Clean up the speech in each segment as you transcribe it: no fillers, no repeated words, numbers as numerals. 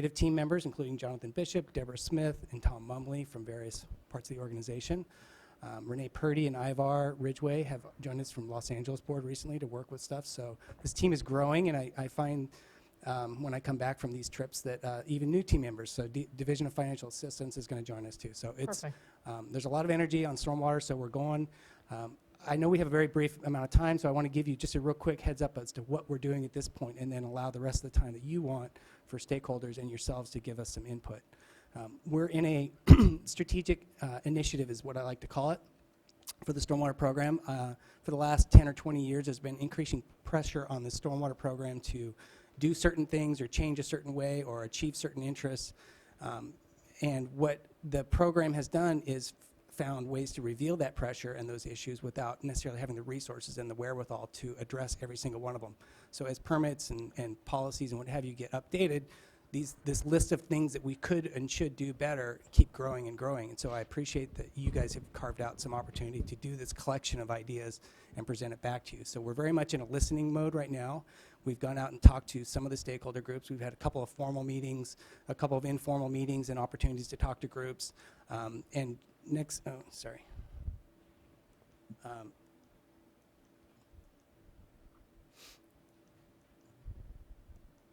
team members, including Jonathan Bishop, Deborah Smith, and Tom Mumley from various parts of the organization. Renee Purdy and Ivar Ridgway have joined us from Los Angeles board recently to work with stuff. So this team is growing, and I find when I come back from these trips that even new team members, so Division of Financial Assistance is going to join us too. So it's there's a lot of energy on stormwater, so we're going. I know we have a very brief amount of time, so I want to give you just a real quick heads up as to what we're doing at this point, and then allow the rest of the time that you want for stakeholders and yourselves to give us some input. We're in a strategic initiative is what I like to call it for the stormwater program. For the last 10 or 20 years, there's been increasing pressure on the stormwater program to do certain things or change a certain way or achieve certain interests. And what the program has done is found ways to reveal that pressure and those issues without necessarily having the resources and the wherewithal to address every single one of them. So as permits and policies and what have you get updated, this list of things that we could and should do better keep growing and growing. And so I appreciate that you guys have carved out some opportunity to do this collection of ideas and present it back to you. So we're very much in a listening mode right now. We've gone out and talked to some of the stakeholder groups. We've had a couple of formal meetings, a couple of informal meetings and opportunities to talk to groups. And next, oh, sorry.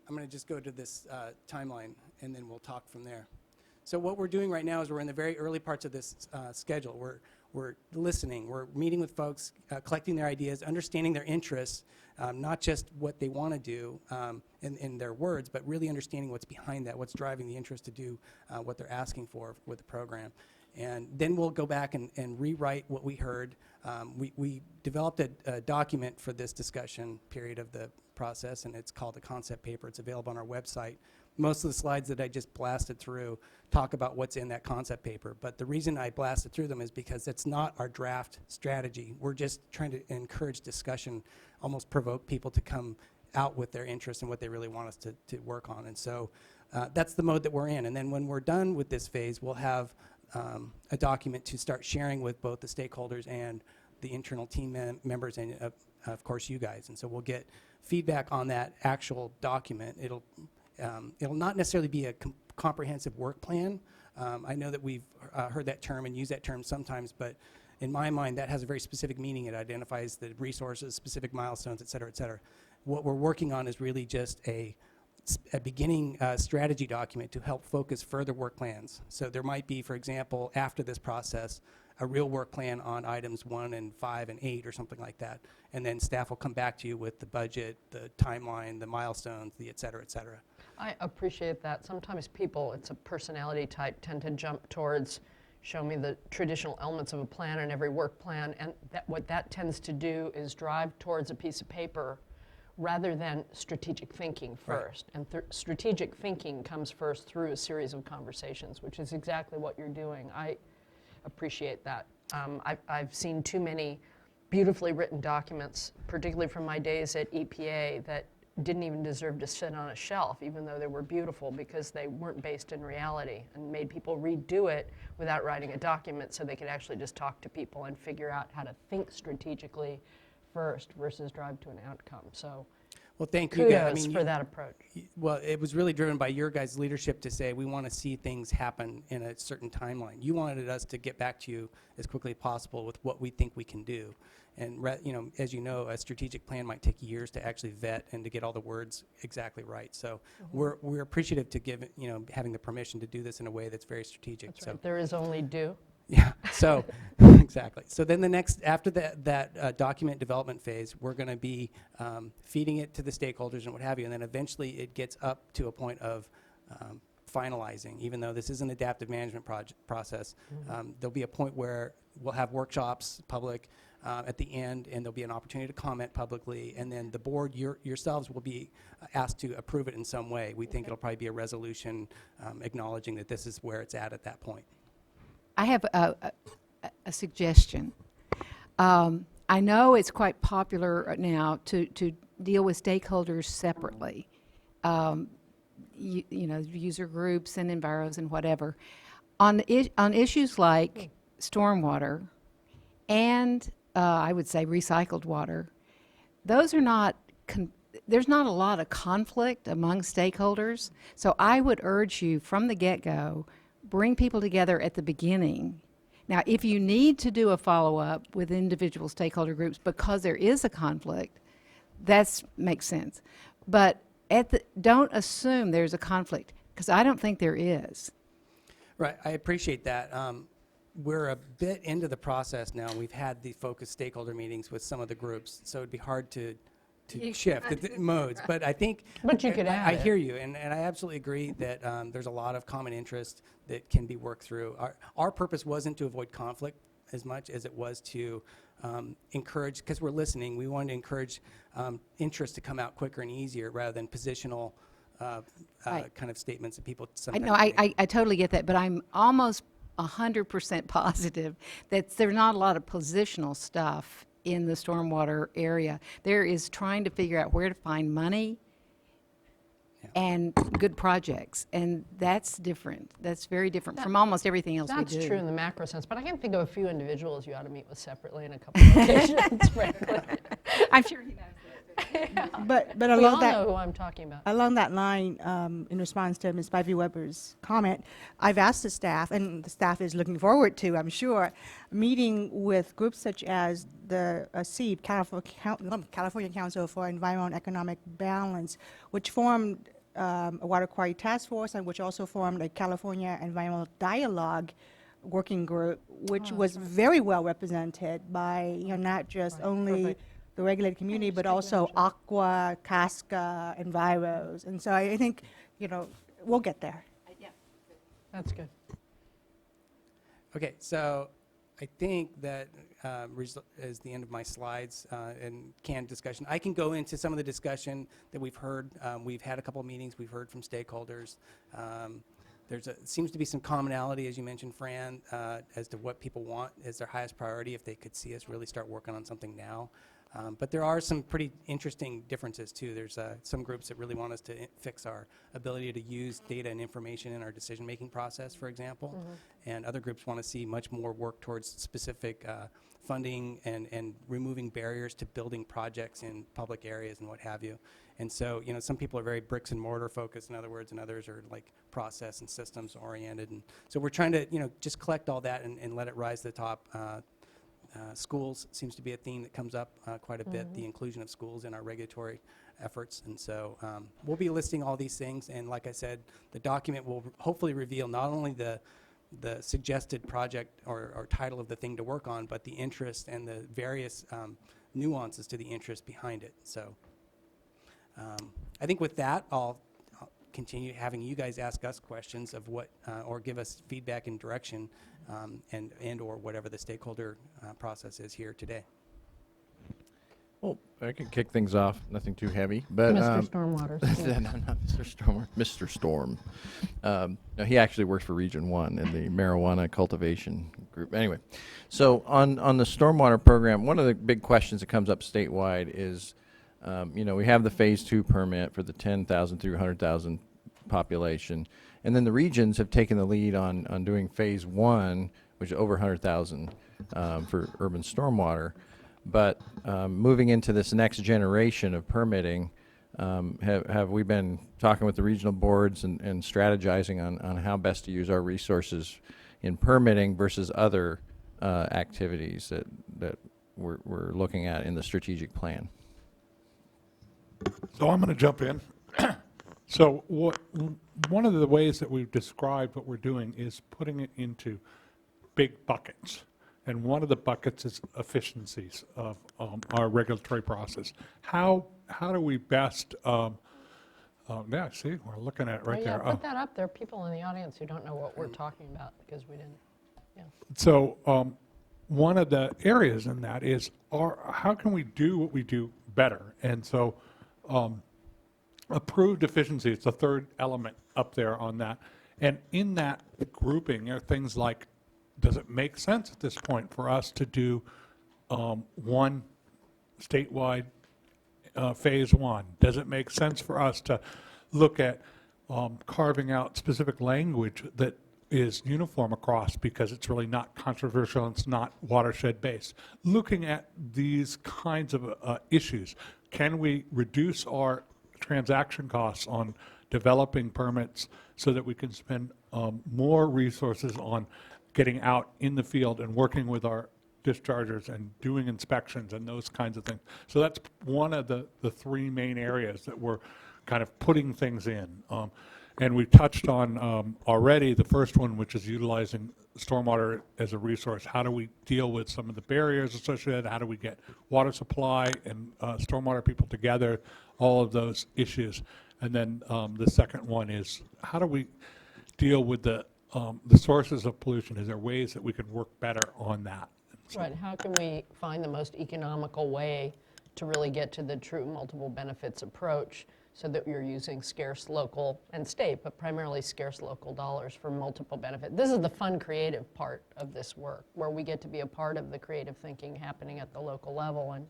I'm going to just go to this timeline, and then we'll talk from there. So what we're doing right now is we're in the very early parts of this schedule. We're listening. We're meeting with folks, collecting their ideas, understanding their interests, not just what they want to do in their words, but really understanding what's behind that, what's driving the interest to do what they're asking for with the program. And then we'll go back and rewrite what we heard. We developed a document for this discussion period of the process, and it's called the concept paper. It's available on our website. Most of the slides that I just blasted through talk about what's in that concept paper, but the reason I blasted through them is because it's not our draft strategy. We're just trying to encourage discussion, almost provoke people to come out with their interests and what they really want us to work on. And so that's the mode that we're in. And then when we're done with this phase, we'll have a document to start sharing with both the stakeholders and the internal team members and of course you guys. And so we'll get feedback on that actual document. It'll not necessarily be a comprehensive work plan. I know that we've heard that term and use that term sometimes, but in my mind that has a very specific meaning. It identifies the resources, specific milestones, et cetera, et cetera. What we're working on is really just a beginning strategy document to help focus further work plans. So there might be, for example, after this process, a real work plan on items 1 and 5 and 8 or something like that. And then staff will come back to you with the budget, the timeline, the milestones, the et cetera, et cetera. I appreciate that. Sometimes people, it's a personality type, tend to jump towards show me the traditional elements of a plan in every work plan, and what that tends to do is drive towards a piece of paper rather than strategic thinking first. Right. And strategic thinking comes first through a series of conversations, which is exactly what you're doing. I appreciate that. I've seen too many beautifully written documents, particularly from my days at EPA, that didn't even deserve to sit on a shelf, even though they were beautiful, because they weren't based in reality, and made people redo it without writing a document so they could actually just talk to people and figure out how to think strategically first versus drive to an outcome. So well, thank you guys. I mean, for that approach. Well, it was really driven by your guys' leadership to say we want to see things happen in a certain timeline. You wanted us to get back to you as quickly as possible with what we think we can do. And as you know, a strategic plan might take years to actually vet and to get all the words exactly right. So we're appreciative to give having the permission to do this in a way that's very strategic. That's right. There is only due. Yeah. So exactly. So then after that document development phase, we're going to be feeding it to the stakeholders and what have you, and then eventually it gets up to a point of finalizing. Even though this is an adaptive management process, there'll be a point where we'll have workshops public at the end, and there'll be an opportunity to comment publicly, and then the board yourselves will be asked to approve it in some way. We think it'll probably be a resolution acknowledging that this is where it's at that point. I have a suggestion. I know it's quite popular now to deal with stakeholders separately, user groups and enviros and whatever. On issues like stormwater and I would say recycled water, those are not there's not a lot of conflict among stakeholders. So I would urge you from the get-go, bring people together at the beginning. Now, if you need to do a follow-up with individual stakeholder groups because there is a conflict, that makes sense. But don't assume there's a conflict, because I don't think there is. Right, I appreciate that. We're a bit into the process now. We've had the focused stakeholder meetings with some of the groups, so it'd be hard to shift the modes. But I think, But you could add I it. hear you, and I absolutely agree that there's a lot of common interest that can be worked through. Our purpose wasn't to avoid conflict as much as it was to encourage, because we're listening, we wanted to encourage interest to come out quicker and easier rather than positional Right. kind of statements that people I sometimes know, make. I totally get that, but I'm almost 100% positive that there's not a lot of positional stuff in the stormwater area. There is trying to figure out where to find money and good projects, and that's different. That's very different from almost everything else we do. That's true in the macro sense, but I can think of a few individuals you ought to meet with separately in a couple of locations, frankly. I'm sure he knows that. But We all along that know who I'm talking about. along that line, in response to Ms. Spivey Weber's comment, I've asked the staff, and the staff is looking forward to, I'm sure, meeting with groups such as the SEEB, California Council for Environmental and Economic Balance, which formed a water quality task force, and which also formed a California Environmental Dialogue working group, which was very well represented by, not just only Perfect. the regulated community, but also Aqua, Casca, Enviros. And so I think, we'll get there. That's good. Okay, so I think that is the end of my slides and canned discussion. I can go into some of the discussion that we've heard. We've had a couple of meetings. We've heard from stakeholders. Seems to be some commonality, as you mentioned, Fran, as to what people want as their highest priority if they could see us really start working on something now. But there are some pretty interesting differences, too. There's some groups that really want us to fix our ability to use data and information in our decision-making process, for example. And other groups want to see much more work towards specific funding and removing barriers to building projects in public areas and what have you. And so, some people are very bricks and mortar focused, in other words, and others are like process and systems oriented. And so we're trying to, just collect all that and let it rise to the top. Schools seems to be a theme that comes up quite a bit, the inclusion of schools in our regulatory efforts. And so we'll be listing all these things. And like I said, the document will hopefully reveal not only the suggested project or title of the thing to work on, but the interest and the various nuances to the interest behind it. So I think with that, I'll continue having you guys ask us questions of what, or give us feedback and direction, and or whatever the stakeholder process is here today. Well, I can kick things off. Nothing too heavy, but Mr. Stormwater. no, not Mr. Storm. Mr. Storm. No, he actually works for Region 1 in the marijuana cultivation group. Anyway, so on the stormwater program, one of the big questions that comes up statewide is, we have the Phase 2 permit for the 10,000 through 100,000 population, and then the regions have taken the lead on doing Phase 1, which is over 100,000 for urban stormwater. But moving into this next generation of permitting, have we been talking with the regional boards and strategizing on how best to use our resources in permitting versus other activities that we're looking at in the strategic plan? So I'm going to jump in. So one of the ways that we've described what we're doing is putting it into big buckets. And one of the buckets is efficiencies of our regulatory process. How do we best, yeah, see, we're looking at it right there. Put that up. There are people in the audience who don't know what we're talking about because we didn't. Yeah. So one of the areas in that is how can we do what we do better? And so approved efficiency is the third element up there on that. And in that grouping are things like, does it make sense at this point for us to do one statewide Phase 1? Does it make sense for us to look at carving out specific language that is uniform across because it's really not controversial and it's not watershed based? Looking at these kinds of issues. can we reduce our transaction costs on developing permits so that we can spend more resources on getting out in the field and working with our dischargers and doing inspections and those kinds of things. So that's one of the three main areas that we're kind of putting things in. And we touched on already the first one, which is utilizing stormwater as a resource. How do we deal with some of the barriers associated? How do we get water supply and stormwater people together? All of those issues. And then the second one is, how do we deal with the sources of pollution? Is there ways that we can work better on that? So, Right, how can we find the most economical way to really get to the true multiple benefits approach so that you're using scarce local and state, but primarily scarce local dollars for multiple benefit? This is the fun creative part of this work, where we get to be a part of the creative thinking happening at the local level and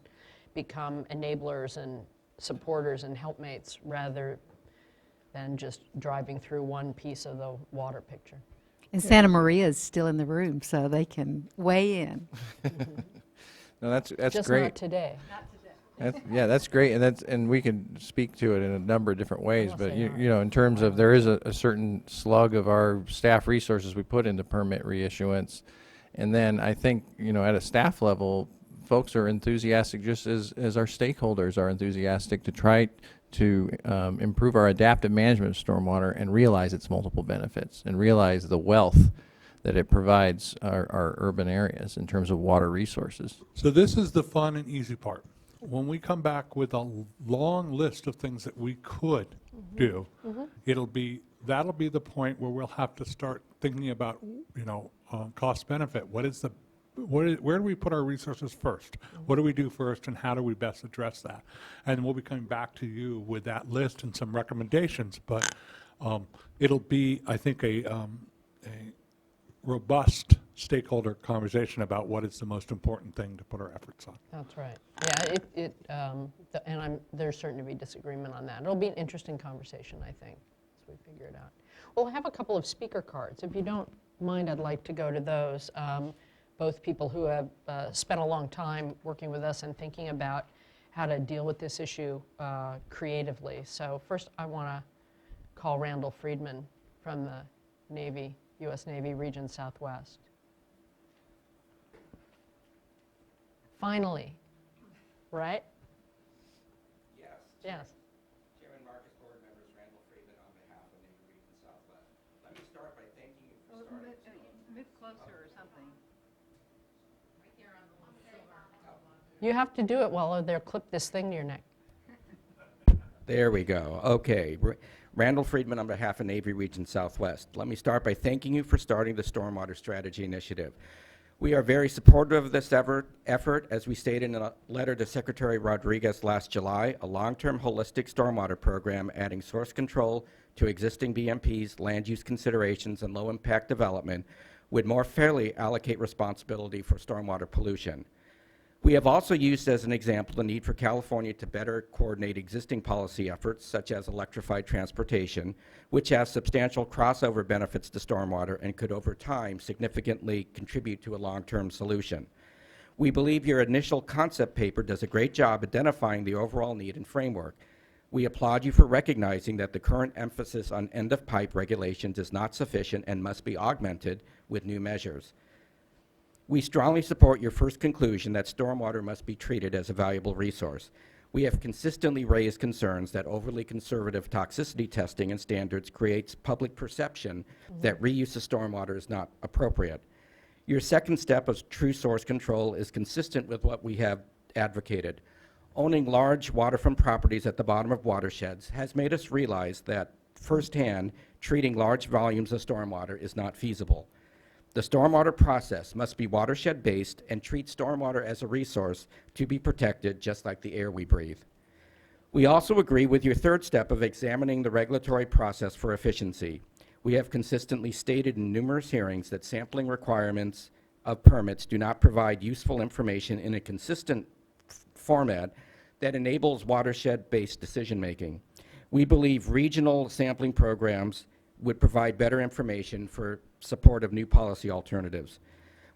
become enablers and supporters and helpmates rather than just driving through one piece of the water picture. And Santa Maria is still in the room, so they can weigh in. No, that's Just great. not today. Yeah, that's great, and we can speak to it in a number of different ways. Unless But they are. you know, in terms of there is a certain slug of our staff resources we put into permit reissuance, and then I think at a staff level, folks are enthusiastic just as our stakeholders are enthusiastic to try to improve our adaptive management of stormwater and realize its multiple benefits and realize the wealth that it provides our urban areas in terms of water resources. so this is the fun and easy part. When we come back with a long list of things that we could do, that'll be the point where we'll have to start thinking about, cost benefit. Where do we put our resources first? What do we do first, and how do we best address that? And we'll be coming back to you with that list and some recommendations, but it'll be, I think, a robust stakeholder conversation about what is the most important thing to put our efforts on. That's right. Yeah, there's certain to be disagreement on that. It'll be an interesting conversation, I think, as we figure it out. We'll have a couple of speaker cards. If you don't mind, I'd like to go to those. Both people who have spent a long time working with us and thinking about how to deal with this issue creatively. So first, I want to call Randall Friedman from the Navy, U.S. Navy Region Southwest. Finally, right? Yes. Yes. Chairman Marcus, board members, Randall Friedman on behalf of Navy Region Southwest. Let me start by thanking you for starting. Move closer or something. You have to do it while they'll clip this thing to your neck. There we go. Okay. Randall Friedman on behalf of Navy Region Southwest. Let me start by thanking you for starting the Stormwater Strategy Initiative. We are very supportive of this effort, as we stated in a letter to Secretary Rodriguez last July, a long-term holistic stormwater program adding source control to existing BMPs, land use considerations, and low-impact development would more fairly allocate responsibility for stormwater pollution. We have also used as an example the need for California to better coordinate existing policy efforts, such as electrified transportation, which has substantial crossover benefits to stormwater and could over time significantly contribute to a long-term solution. We believe your initial concept paper does a great job identifying the overall need and framework. We applaud you for recognizing that the current emphasis on end-of-pipe regulations is not sufficient and must be augmented with new measures. We strongly support your first conclusion that stormwater must be treated as a valuable resource. We have consistently raised concerns that overly conservative toxicity testing and standards creates public perception that reuse of stormwater is not appropriate. Your second step of true source control is consistent with what we have advocated. Owning large waterfront properties at the bottom of watersheds has made us realize that firsthand treating large volumes of stormwater is not feasible. The stormwater process must be watershed-based and treat stormwater as a resource to be protected, just like the air we breathe. We also agree with your third step of examining the regulatory process for efficiency. We have consistently stated in numerous hearings that sampling requirements of permits do not provide useful information in a consistent format that enables watershed-based decision-making. We believe regional sampling programs would provide better information for support of new policy alternatives.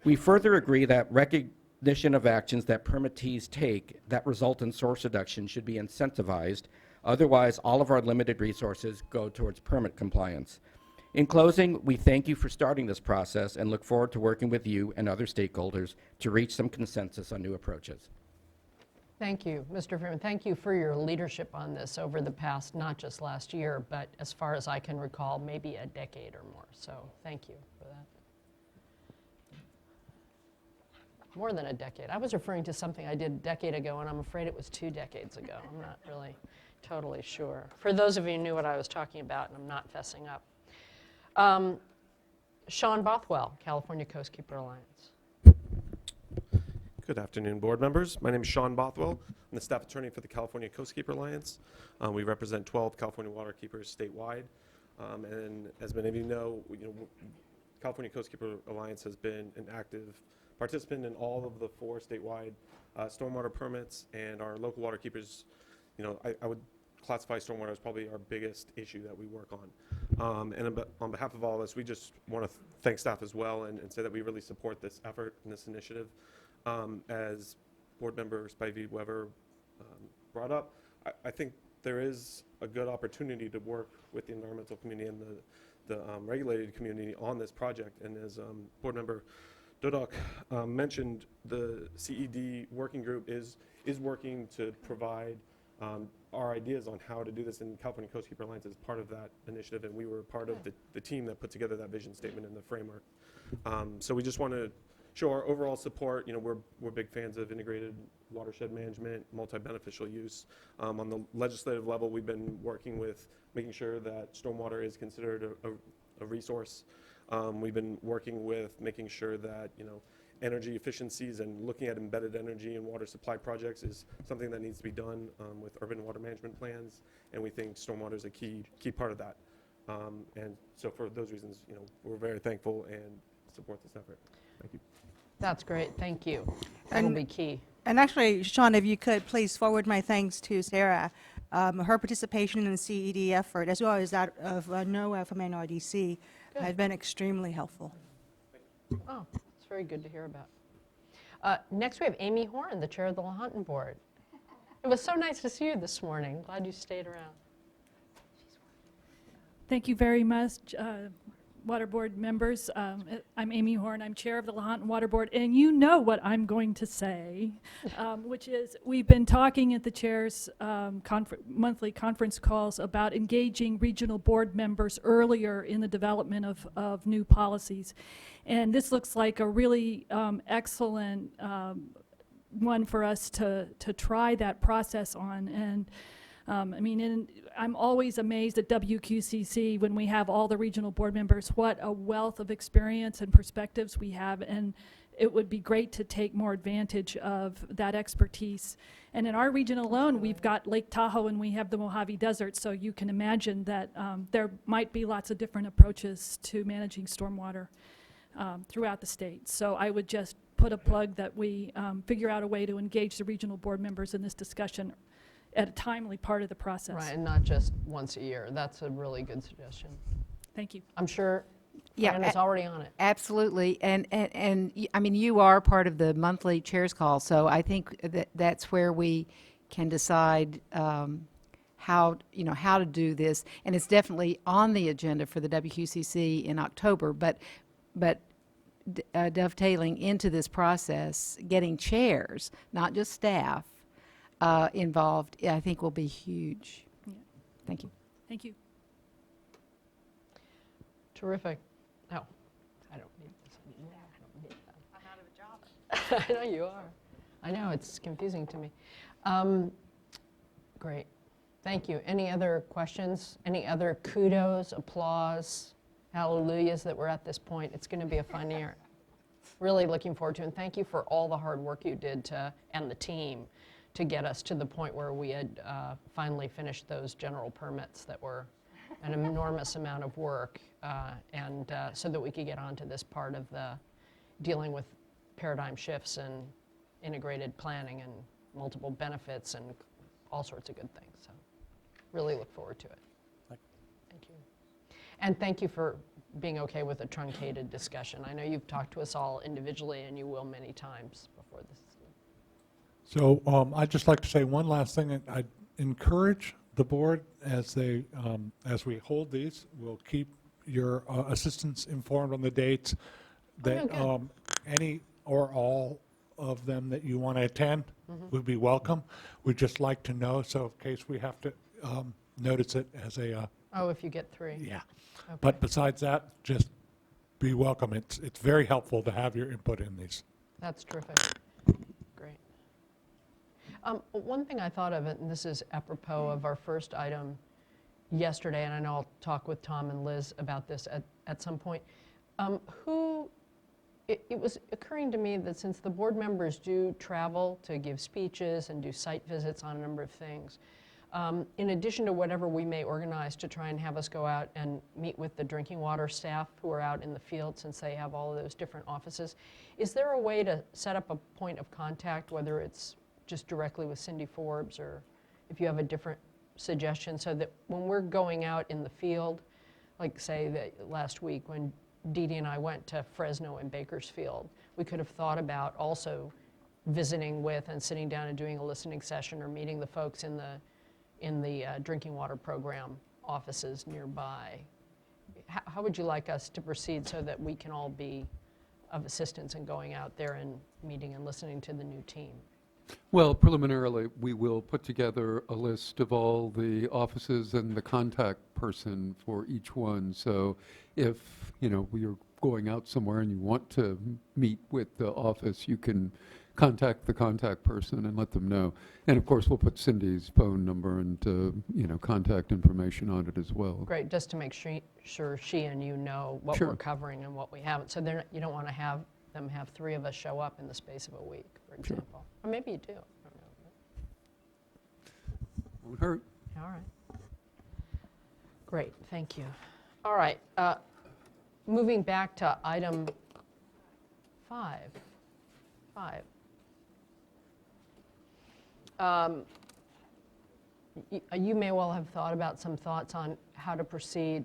We further agree that recognition of actions that permittees take that result in source reduction should be incentivized. Otherwise, all of our limited resources go towards permit compliance. In closing, we thank you for starting this process and look forward to working with you and other stakeholders to reach some consensus on new approaches. Thank you, Mr. Freeman. Thank you for your leadership on this over the past, not just last year, but as far as I can recall, maybe a decade or more. So thank you for that. More than a decade. I was referring to something I did a decade ago, and I'm afraid it was 2 decades ago. I'm not really totally sure. For those of you who knew what I was talking about, and I'm not fessing up. Sean Bothwell, California Coastkeeper Alliance. Good afternoon, board members. My name is Sean Bothwell. I'm the staff attorney for the California Coastkeeper Alliance. We represent 12 California waterkeepers statewide. And as many of you know, California Coastkeeper Alliance has been an active participant in all of the 4 statewide stormwater permits, and our local waterkeepers, I would classify stormwater as probably our biggest issue that we work on. And on behalf of all of us, we just want to thank staff as well and say that we really support this effort and this initiative. As board member Spivey Weber brought up, I think there is a good opportunity to work with the environmental community and the regulated community on this project. And as board member Dodok mentioned, the CED working group is working to provide our ideas on how to do this, and California Coastkeeper Alliance is part of that initiative, and we were part of the team that put together that vision statement and the framework. So we just want to show our overall support. We're big fans of integrated watershed management, multi-beneficial use. On the legislative level, we've been working with making sure that stormwater is considered a resource. We've been working with making sure that energy efficiencies and looking at embedded energy and water supply projects is something that needs to be done with urban water management plans, and we think stormwater is a key part of that. And so for those reasons, we're very thankful and support this effort. Thank you. That's great. Thank you. That'll be key. And actually, Sean, if you could please forward my thanks to Sarah. Her participation in the CED effort, as well as that of Noah from NRDC, has been extremely helpful. Oh, it's very good to hear about. Next, we have Amy Horn, the chair of the Lahontan Board. It was so nice to see you this morning. Glad you stayed around. Thank you very much, Water Board members. I'm Amy Horn. I'm chair of the Lahontan Water Board, and you know what I'm going to say, which is we've been talking at the chair's monthly conference calls about engaging regional board members earlier in the development of new policies. And this looks like a really excellent one for us to try that process on. And I'm always amazed at WQCC when we have all the regional board members, what a wealth of experience and perspectives we have, and it would be great to take more advantage of that expertise. And in our region alone, we've got Lake Tahoe and we have the Mojave Desert, so you can imagine that there might be lots of different approaches to managing stormwater throughout the state. So I would just put a plug that we figure out a way to engage the regional board members in this discussion at a timely part of the process. Right, and not just once a year. That's a really good suggestion. Thank you. I'm sure Yeah, Fran is already on it. Absolutely, and I mean, you are part of the monthly chairs call, so I think that's where we can decide how to do this, and it's definitely on the agenda for the WQCC in October. But dovetailing into this process, getting chairs, not just staff, involved, I think will be huge. Yeah. Thank you. Thank you. Terrific. No, I don't need this anymore. I don't need that. I'm out of a job. I know you are. I know, it's confusing to me. Great. Thank you. Any other questions? Any other kudos, applause, hallelujahs that we're at this point? It's going to be a fun year. Really looking forward to it. And thank you for all the hard work you did and the team to get us to the point where we had finally finished those general permits that were an enormous amount of work, and so that we could get on to this part of the dealing with paradigm shifts and integrated planning and multiple benefits and all sorts of good things. So really look forward to it. Thank you. And thank you for being okay with a truncated discussion. I know you've talked to us all individually, and you will many times before this. So I'd just like to say one last thing. And I'd encourage the board as we hold these, we'll keep your assistants informed on the dates that good. any or all of them that you want to attend would be welcome. We'd just like to know, so in case we have to notice it as a, Oh, if you get 3. yeah. Okay. But besides that, just be welcome. It's very helpful to have your input in these. That's terrific. Great. One thing I thought of, and this is apropos of our first item yesterday, and I know I'll talk with Tom and Liz about this at some point. It was occurring to me that since the board members do travel to give speeches and do site visits on a number of things, in addition to whatever we may organize to try and have us go out and meet with the drinking water staff who are out in the field, since they have all of those different offices, is there a way to set up a point of contact, whether it's just directly with Cindy Forbes or if you have a different suggestion, so that when we're going out in the field, like say that last week when Dee Dee and I went to Fresno and Bakersfield, we could have thought about also visiting with and sitting down and doing a listening session or meeting the folks in the drinking water program offices nearby. How would you like us to proceed so that we can all be of assistance in going out there and meeting and listening to the new team? Well, preliminarily, we will put together a list of all the offices and the contact person for each one. So if, we are going out somewhere and you want to meet with the office, you can contact the contact person and let them know. And of course, we'll put Cindy's phone number and, contact information on it as well. Great, just to make sure she and you know what Sure. we're covering and what we haven't. So you don't want to have them have 3 of us show up in the space of a week, for example. Or maybe you do. I don't know. Won't hurt. All right. Great, thank you. All right, moving back to item 5. You may well have thought about some thoughts on how to proceed.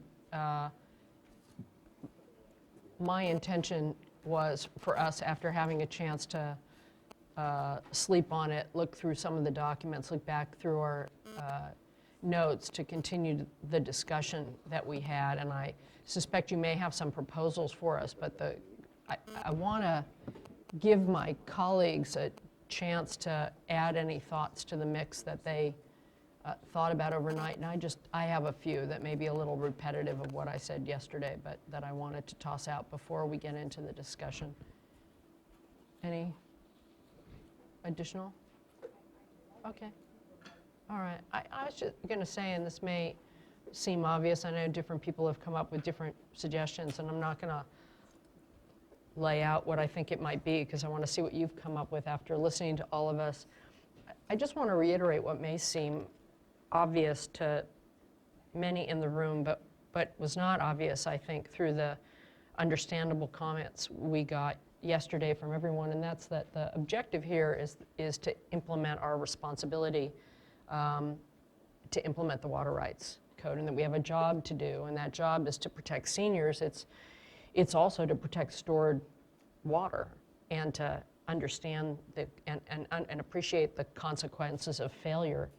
My intention was for us, after having a chance to sleep on it, look through some of the documents, look back through our notes to continue the discussion that we had. And I suspect you may have some proposals for us, but I want to give my colleagues a chance to add any thoughts to the mix that they thought about overnight. And I have a few that may be a little repetitive of what I said yesterday, but that I wanted to toss out before we get into the discussion. Any additional? Okay. All right. I was just going to say, and this may seem obvious, I know different people have come up with different suggestions, and I'm not going to lay out what I think it might be, because I want to see what you've come up with after listening to all of us. I just want to reiterate what may seem obvious to many in the room, but was not obvious, I think, through the understandable comments we got yesterday from everyone, and that's that the objective here is to implement our responsibility to implement the water rights code, and that we have a job to do, and that job is to protect seniors. It's also to protect stored water and to understand and appreciate the consequences of failure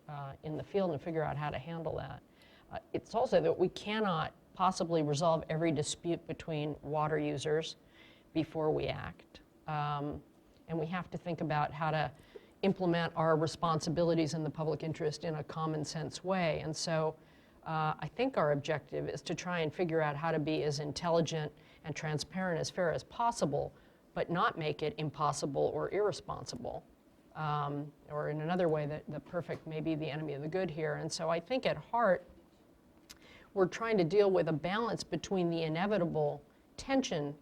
in the field and figure out how to handle that. It's also that we cannot possibly resolve every dispute between water users before we act. And we have to think about how to implement our responsibilities in the public interest in a common sense way. And so I think our objective is to try and figure out how to be as intelligent and transparent, as fair as possible, but not make it impossible or irresponsible. Or in another way, that the perfect may be the enemy of the good here. And so I think at heart, we're trying to deal with a balance between the inevitable tension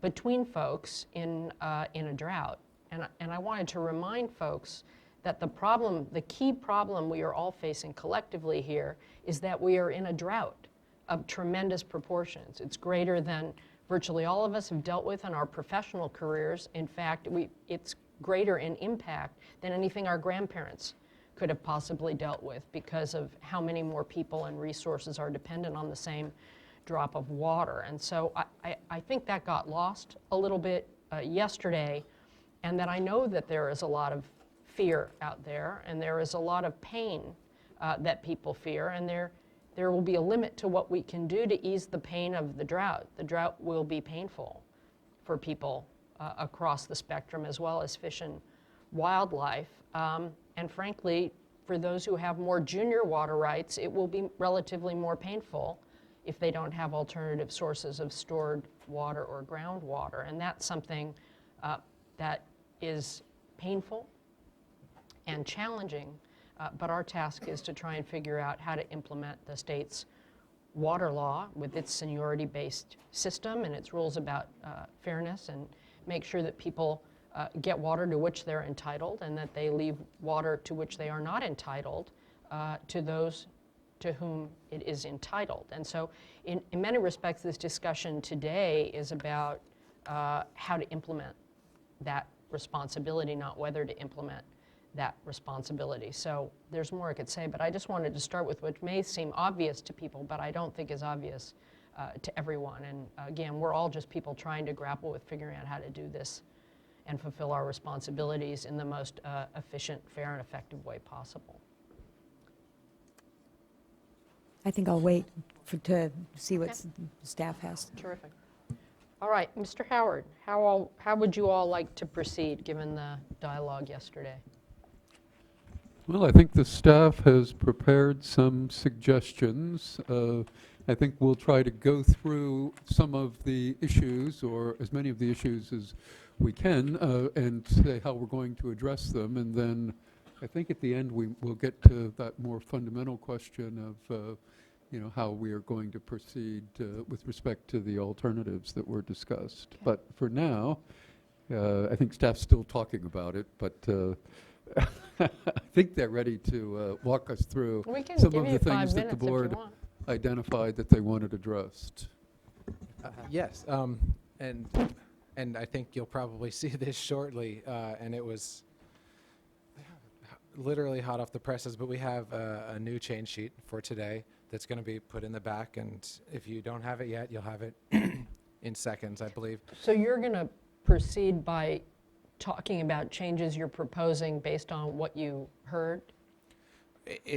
between folks in a drought. And I wanted to remind folks that the key problem we are all facing collectively here is that we are in a drought of tremendous proportions. It's greater than virtually all of us have dealt with in our professional careers. In fact, it's greater in impact than anything our grandparents could have possibly dealt with, because of how many more people and resources are dependent on the same drop of water. And so I think that got lost a little bit yesterday, and that I know that there is a lot of fear out there, and there is a lot of pain that people fear, and there will be a limit to what we can do to ease the pain of the drought. The drought will be painful for people across the spectrum, as well as fish and wildlife. And frankly, for those who have more junior water rights, it will be relatively more painful if they don't have alternative sources of stored water or groundwater. And that's something that is painful and challenging, but our task is to try and figure out how to implement the state's water law with its seniority-based system and its rules about fairness, and make sure that people get water to which they're entitled, and that they leave water to which they are not entitled to those to whom it is entitled. And so in many respects, this discussion today is about how to implement that responsibility, not whether to implement that responsibility. So there's more I could say, but I just wanted to start with what may seem obvious to people, but I don't think is obvious to everyone. And again, we're all just people trying to grapple with figuring out how to do this and fulfill our responsibilities in the most efficient, fair, and effective way possible. I think I'll wait to see what staff has. Terrific. All right, Mr. Howard, how would you all like to proceed, given the dialogue yesterday? Well, I think the staff has prepared some suggestions. I think we'll try to go through some of the issues, or as many of the issues as we can, and say how we're going to address them. And then I think at the end we will get to that more fundamental question of how we are going to proceed with respect to the alternatives that were discussed. Okay. But for now, I think staff's still talking about it, but I think they're ready to walk us through We can some give of you the 5 things that minutes the if you board want. identified that they wanted addressed. Yes, and I think you'll probably see this shortly, and it was literally hot off the presses, but we have a new change sheet for today that's going to be put in the back, and if you don't have it yet, you'll have it in seconds, I believe. So you're going to proceed by talking about changes you're proposing based on what you heard?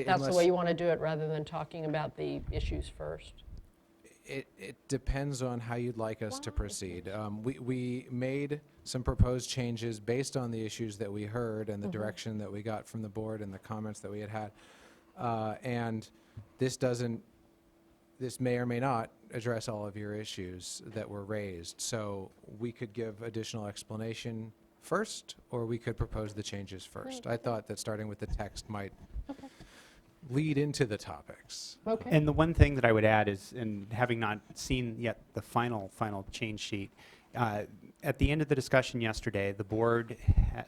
That's the way you want to do it, rather than talking about the issues first? It depends on how you'd like us to proceed. We made some proposed changes based on the issues that we heard and the direction that we got from the board and the comments that we had. And this may or may not address all of your issues that were raised. So we could give additional explanation first, or we could propose the changes first. I thought that starting with the text might lead into the topics. Okay. And the one thing that I would add is, and having not seen yet the final change sheet, at the end of the discussion yesterday, the board,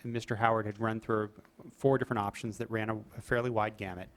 Mr. Howard had run through 4 different options that ran a fairly wide gamut.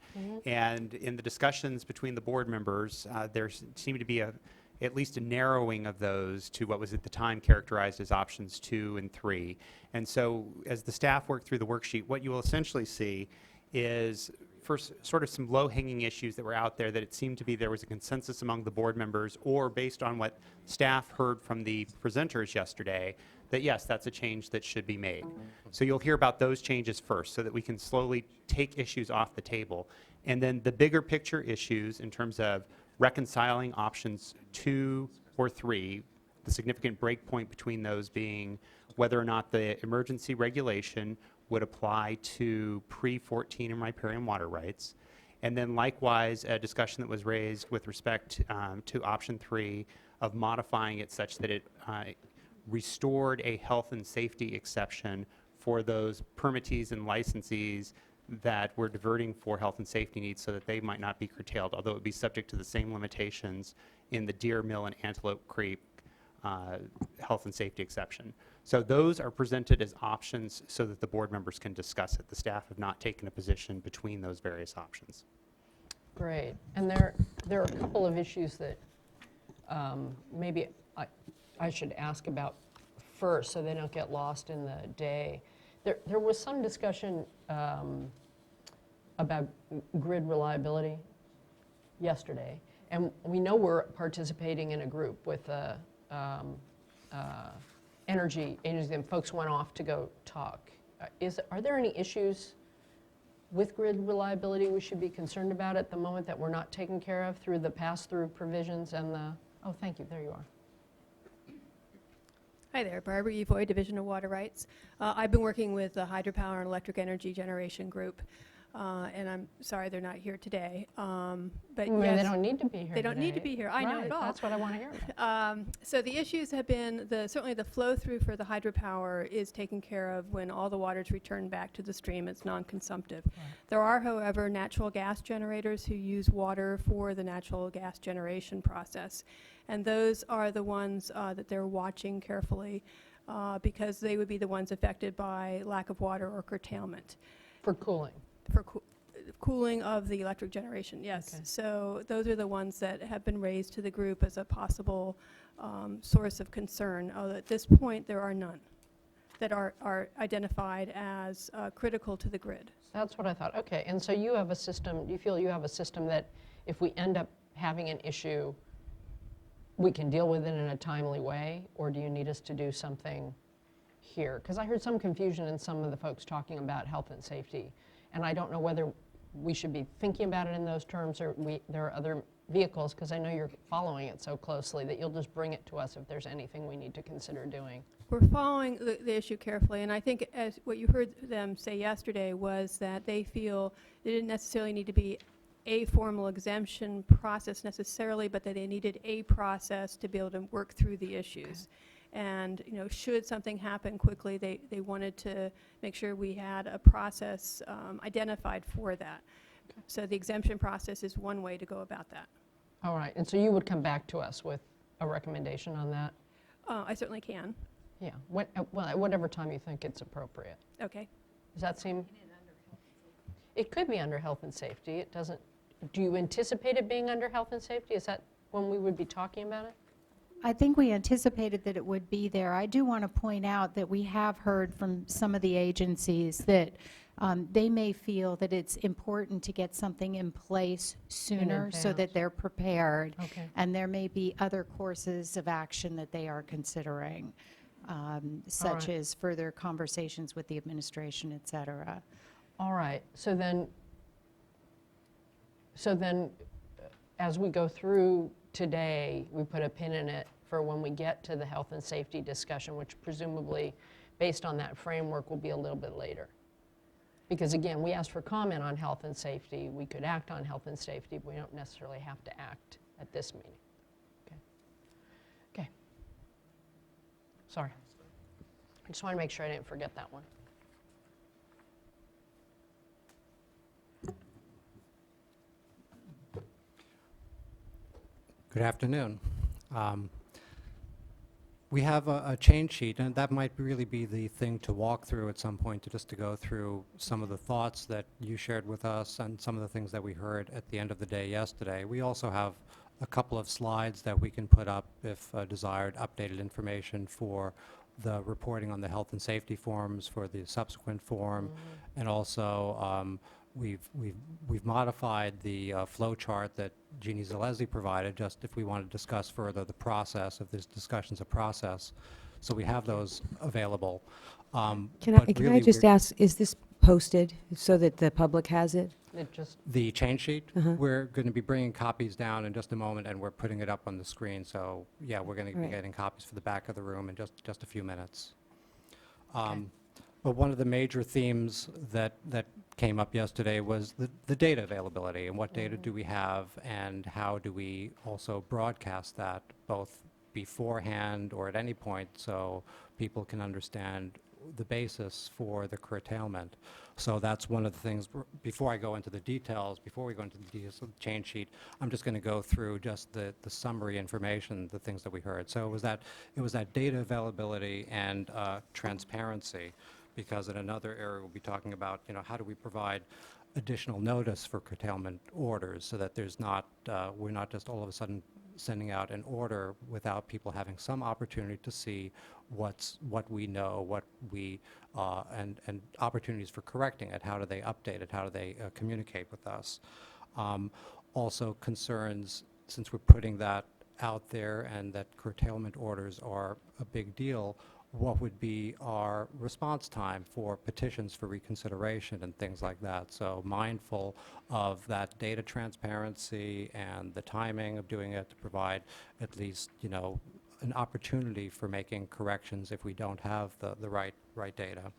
And in the discussions between the board members, there seemed to be at least a narrowing of those to what was at the time characterized as options 2 and 3. And so as the staff worked through the worksheet, what you will essentially see is first sort of some low-hanging issues that were out there that it seemed to be there was a consensus among the board members, or based on what staff heard from the presenters yesterday, that yes, that's a change that should be made. So you'll hear about those changes first so that we can slowly take issues off the table. And then the bigger picture issues in terms of reconciling options 2 or 3, the significant break point between those being whether or not the emergency regulation would apply to pre-14 and riparian water rights. And then likewise, a discussion that was raised with respect to option 3 of modifying it such that it restored a health and safety exception for those permittees and licensees that were diverting for health and safety needs, so that they might not be curtailed, although it would be subject to the same limitations in the Deer Mill and Antelope Creek health and safety exception. So those are presented as options so that the board members can discuss it. The staff have not taken a position between those various options. Great. And there are a couple of issues that maybe I should ask about first, so they don't get lost in the day. There was some discussion about grid reliability yesterday, And we know we're participating in a group with a energy agency, and folks went off to go talk. Are there any issues with grid reliability we should be concerned about at the moment that we're not taking care of through the pass-through provisions and the, oh, thank you, there you are. Hi there, Barbara Evoy, Division of Water Rights. I've been working with the Hydropower and Electric Energy Generation Group, and I'm sorry they're not here today. But Well, yes, they don't need to be here they don't need to today. be here. I know Right, it all. that's what I want to hear about. So the issues have been certainly the flow through for the hydropower is taken care of when all the water is returned back to the stream. It's non-consumptive. There are, however, natural gas generators who use water for the natural gas generation process. And those are the ones that they're watching carefully because they would be the ones affected by lack of water or curtailment. For cooling. For cooling of the electric generation, yes. Okay. So those are the ones that have been raised to the group as a possible source of concern. At this point, there are none that are identified as critical to the grid. That's what I thought. Okay, and so you have a system, do you feel you have a system that if we end up having an issue, we can deal with it in a timely way, or do you need us to do something here? Because I heard some confusion in some of the folks talking about health and safety, and I don't know whether we should be thinking about it in those terms or there are other vehicles, because I know you're following it so closely that you'll just bring it to us if there's anything we need to consider doing. We're following the issue carefully, and I think as what you heard them say yesterday was that they feel they didn't necessarily need to be a formal exemption process necessarily, but that they needed a process to be able to work through the issues. Okay. And should something happen quickly, they wanted to make sure we had a process identified for that. Okay. So the exemption process is one way to go about that. All right, and so you would come back to us with a recommendation on that? I certainly can. Yeah, well, at whatever time you think it's appropriate. Okay. Does that seem? It could be under health and safety. It doesn't. Do you anticipate it being under health and safety? Is that when we would be talking about it? I think we anticipated that it would be there. I do want to point out that we have heard from some of the agencies that they may feel that it's important to get something in place sooner so that they're prepared. Okay. And there may be other courses of action that they are considering, such as further conversations with the administration, et cetera. All right. So then, as we go through today, we put a pin in it for when we get to the health and safety discussion, which presumably, based on that framework, will be a little bit later. Because again, we asked for comment on health and safety. We could act on health and safety, but we don't necessarily have to act at this meeting. Okay. Okay. Sorry. I just want to make sure I didn't forget that one. Good afternoon. We have a change sheet, and that might really be the thing to walk through at some point, just to go through some of the thoughts that you shared with us and some of the things that we heard at the end of the day yesterday. We also have a couple of slides that we can put up if desired, updated information for the reporting on the health and safety forms for the subsequent form, and also we've modified the flow chart that Jeannie Zalesi provided, just if we want to discuss further the process, if this discussion's a process. So we have those available. Can I just ask, is this posted so that the public has it? The change sheet, we're going to be bringing copies down in just a moment, and we're putting it up on the screen. So yeah, we're going to be getting copies for the back of the room in just a few minutes. But one of the major themes that came up yesterday was the data availability, and what data do we have, and how do we also broadcast that both beforehand or at any point so people can understand the basis for the curtailment. So that's one of the things. Before I go into the details, before we go into the details of the change sheet, I'm just going to go through just the summary information, the things that we heard. So it was that data availability and transparency, because in another area we'll be talking about, how do we provide additional notice for curtailment orders so that there's not, we're not just all of a sudden sending out an order without people having some opportunity to see what we know, what we, and opportunities for correcting it. How do they update it? How do they communicate with us? Also concerns since we're putting that out there and that curtailment orders are a big deal, what would be our response time for petitions for reconsideration and things like that? So mindful of that data transparency and the timing of doing it to provide at least, an opportunity for making corrections if we don't have the right data.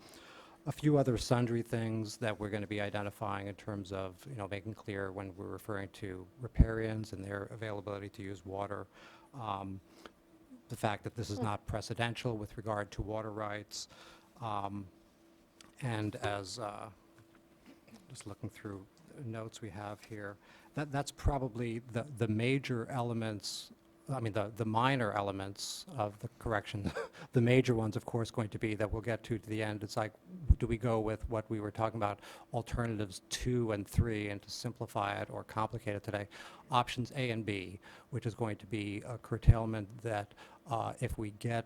A few other sundry things that we're going to be identifying in terms of, making clear when we're referring to riparians and their availability to use water. The fact that this is not precedential with regard to water rights. And as, just looking through notes we have here, that's probably the major elements, the minor elements of the correction. The major ones, of course, going to be that we'll get to the end. It's like, do we go with what we were talking about, alternatives 2 and 3, and to simplify it or complicate it today, options A and B, which is going to be a curtailment that if we get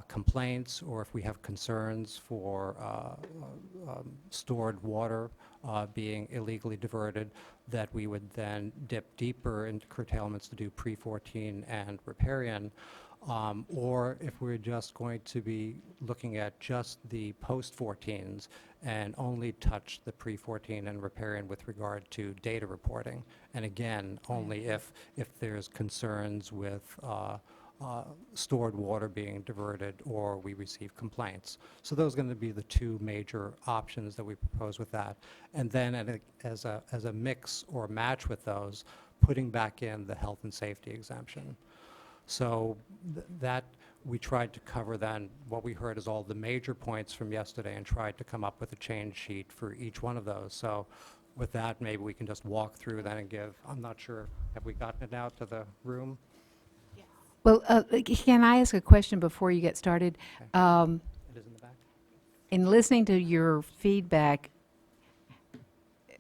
complaints or if we have concerns for stored water being illegally diverted, that we would then dip deeper into curtailments to do pre-14 and riparian, or if we're just going to be looking at just the post-14s and only touch the pre-14 and riparian with regard to data reporting. And again, only if there's concerns with stored water being diverted or we receive complaints. So those are going to be the two major options that we propose with that. And then as a mix or match with those, putting back in the health and safety exemption. So that we tried to cover then what we heard is all the major points from yesterday and tried to come up with a change sheet for each one of those. So with that, maybe we can just walk through that and give, I'm not sure, have we gotten it out to the room? Well, can I ask a question before you get started? It is in the back. In listening to your feedback, it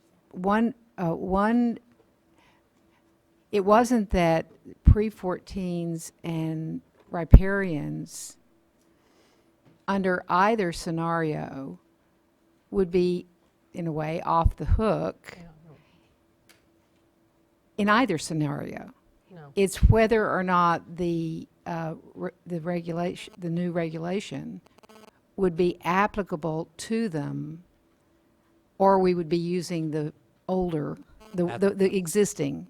wasn't that pre-14s and riparians under either scenario would be, in a way, off the hook in either scenario. No. It's whether or not the regulation, the new regulation, would be applicable to them, or we would be using the older, the existing.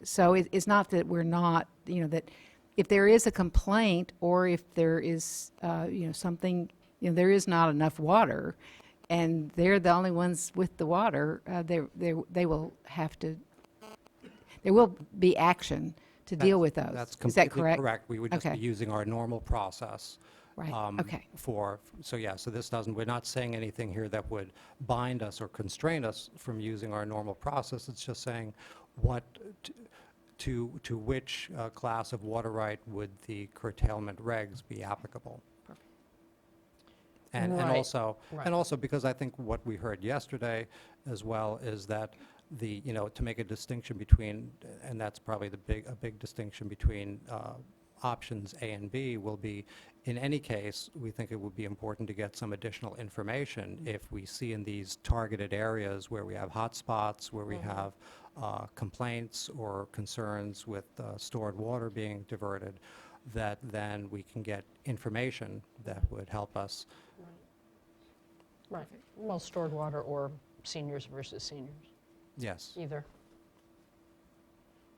So it's not that we're not, that if there is a complaint or if there is, something, there is not enough water, and they're the only ones with the water, they will have to. There will be action to deal with those. That's Is that completely correct? correct. We would just Okay. be using our normal process. Right, okay. So this doesn't, we're not saying anything here that would bind us or constrain us from using our normal process. It's just saying what, to which class of water right would the curtailment regs be applicable. Perfect. And Right. also because I think what we heard yesterday as well is that to make a distinction between, and that's probably a big distinction between options A and B will be, in any case, we think it would be important to get some additional information if we see in these targeted areas where we have hotspots, where we have complaints or concerns with stored water being diverted, that then we can get information that would help us. Right. Well, stored water or seniors versus seniors, Yes. either.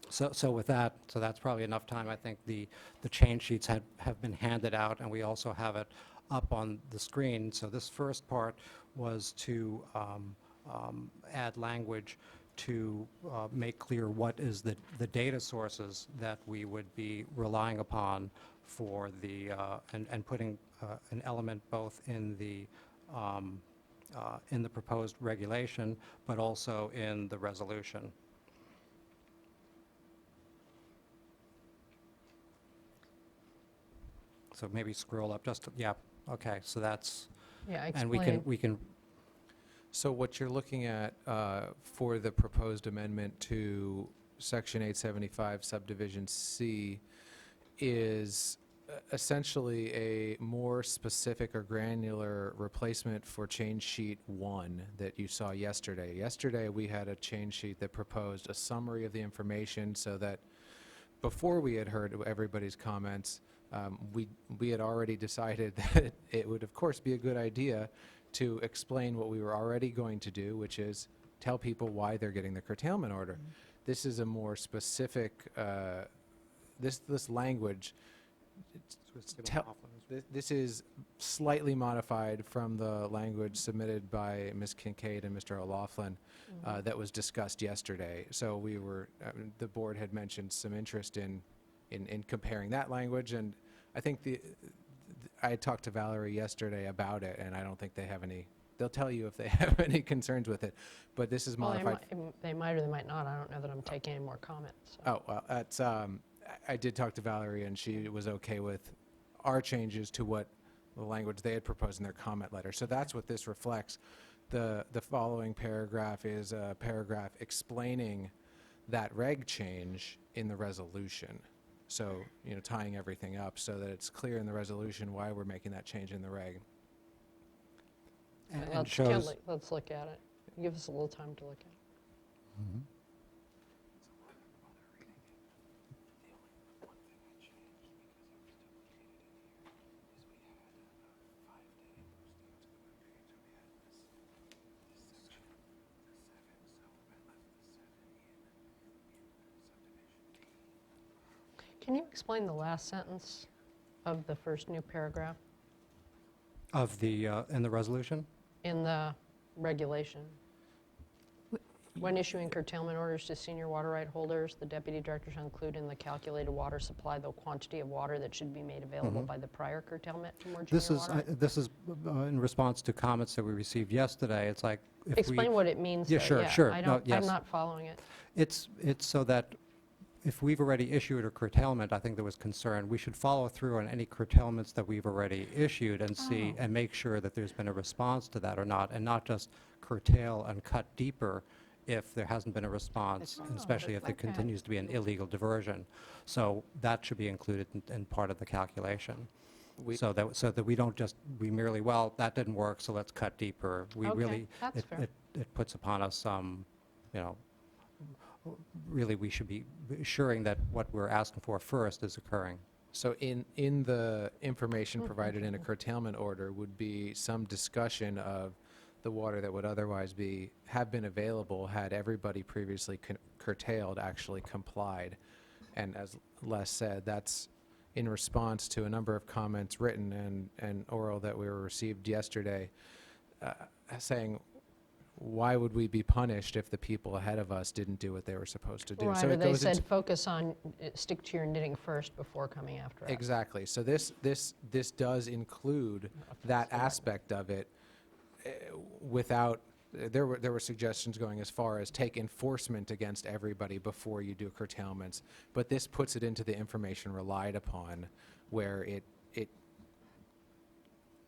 So with that, so that's probably enough time. I think the change sheets have been handed out, and we also have it up on the screen. So this first part was to add language to make clear what is the data sources that we would be relying upon for the, and putting an element both in the proposed regulation, but also in the resolution. So maybe scroll up just, yeah, okay, so that's, Yeah, and explain. we can, So what you're looking at for the proposed amendment to Section 875 subdivision C is essentially a more specific or granular replacement for change sheet 1 that you saw yesterday. Yesterday, we had a change sheet that proposed a summary of the information so that before we had heard everybody's comments, we had already decided that it would, of course, be a good idea to explain what we were already going to do, which is tell people why they're getting the curtailment order. This is a more specific, this language, this is slightly modified from the language submitted by Ms. Kincaid and Mr. O'Laughlin that was discussed yesterday. So we were, the board had mentioned some interest in comparing that language, and I think I had talked to Valerie yesterday about it, and I don't think they have any. They'll tell you if they have any concerns with it, but this is modified. They might or they might not. I don't know that I'm taking any more comments. So. Oh, well, that's, I did talk to Valerie, and she was okay with our changes to what the language they had proposed in their comment letter. So that's what this reflects. The following paragraph is a paragraph explaining that reg change in the resolution. So, you know, tying everything up so that it's clear in the resolution why we're making that change in the reg. And Let's look at it. Give us a little time to look at it. Can you explain the last sentence of the first new paragraph Of the, in the resolution? in the regulation? When issuing curtailment orders to senior water right holders, the deputy director shall include in the calculated water supply the quantity of water that should be made available by the prior curtailment to more junior water. This is in response to comments that we received yesterday. It's like, if Explain what it means, Yeah, though. sure, sure. I No, don't, yes. I'm not following it. It's so that if we've already issued a curtailment, I think there was concern, we should follow through on any curtailments that we've already issued and see, and make sure that there's been a response to that or not, and not just curtail and cut deeper if there hasn't been a response, and especially if there continues to be an illegal diversion. So that should be included in part of the calculation. So that we don't just, we merely, well, that didn't work, so let's cut deeper. We Okay, really, that's fair. it puts upon us some, you know, really we should be assuring that what we're asking for first is occurring. So in the information provided in a curtailment order would be some discussion of the water that would otherwise have been available had everybody previously curtailed actually complied. And as Les said, that's in response to a number of comments written and oral that we received yesterday saying, why would we be punished if the people ahead of us didn't do what they were supposed to do? Right, So or it they goes said into focus on, stick to your knitting first before coming after us. exactly. So this does include that aspect of it without, there were suggestions going as far as take enforcement against everybody before you do curtailments, but this puts it into the information relied upon where it